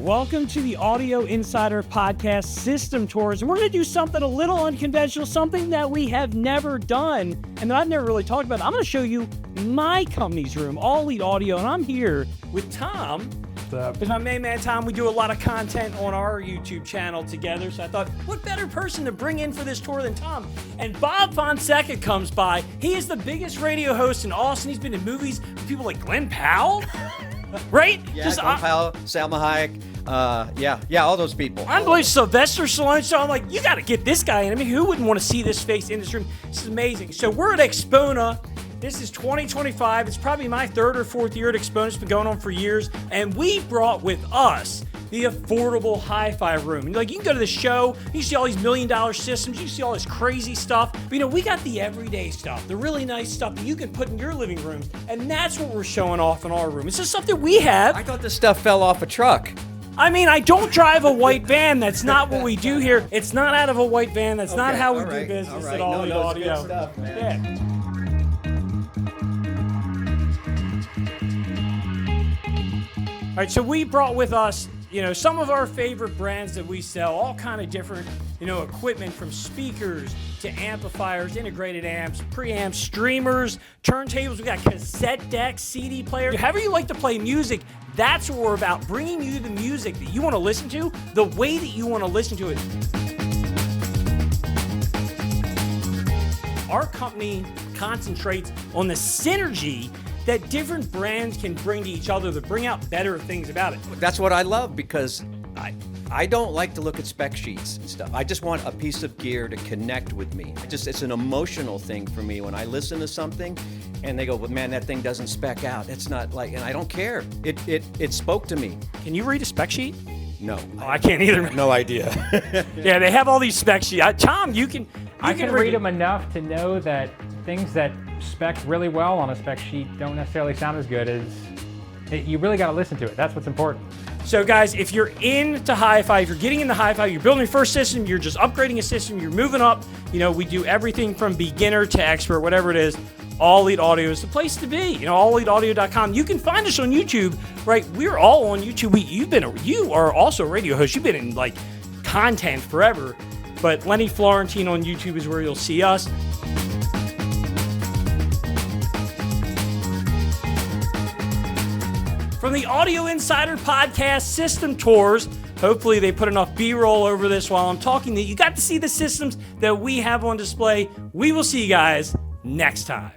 Welcome to the Audio Insider Podcast System Tours, and we're going to do something a little unconventional, something that we have never done, and that I've never really talked about. I'm going to show you my company's room, All Elite Audio, and I'm here with Tom. Because my main man Tom, we do a lot of content on our YouTube channel together, so I thought, what better person to bring in for this tour than Tom? And Bob Fonseca comes by. He is the biggest radio host in Austin. He's been in movies with people like Glenn Powell, right? Yeah, Glenn Powell, Salma Hayek, all those people. I believe Sylvester Stallone, so I'm like, you got to get this guy in. I mean, who wouldn't want to see this face in this room? This is amazing. So we're at AXPONA. This is 2025. It's probably my third or fourth year at AXPONA. It's been going on for years. And we brought with us the affordable hi-fi room. And like, you can go to the show, you see all these $1 million systems, you see all this crazy stuff. But you know, we got the everyday stuff, the really nice stuff that you can put in your living room. And that's what we're showing off in our room. It's just stuff that we have. I thought this stuff fell off a truck. I mean, I don't drive a white van. That's not what we do here. It's not out of a white van. That's not how we do business at All Elite Audio. Good stuff, man. Yeah. All right, so we brought with us, you know, some of our favorite brands that we sell, all kind of different, you know, equipment from speakers to amplifiers, integrated amps, preamps, streamers, turntables. We got cassette decks, CD players. However you like to play music, that's what we're about, bringing you the music that you want to listen to, the way that you want to listen to it. Our company concentrates on the synergy that different brands can bring to each other to bring out better things about it. That's what I love, because I don't like to look at spec sheets and stuff. I just want a piece of gear to connect with me. It's an emotional thing for me when I listen to something and they go, well, man, that thing doesn't spec out. It's not like, and I don't care. It spoke to me. Can you read a spec sheet? No. Oh, I can't either. No idea. Yeah, they have all these spec sheets. Tom, you can read them enough to know that things that spec really well on a spec sheet don't necessarily sound as good as, you really got to listen to it. That's what's important. So guys, if you're into hi-fi, if you're getting into hi-fi, you're building your first system, you're just upgrading a system, you're moving up, you know, we do everything from beginner to expert, whatever it is. All Elite Audio is the place to be. You know, alleliteaudio.com. You can find us on YouTube, right? We're all on YouTube. You are also a radio host. You've been in like content forever, but Lenny Florentine on YouTube is where you'll see us. From the Audio Insider Podcast System Tours, hopefully they put enough B-roll over this while I'm talking that you got to see the systems that we have on display. We will see you guys next time.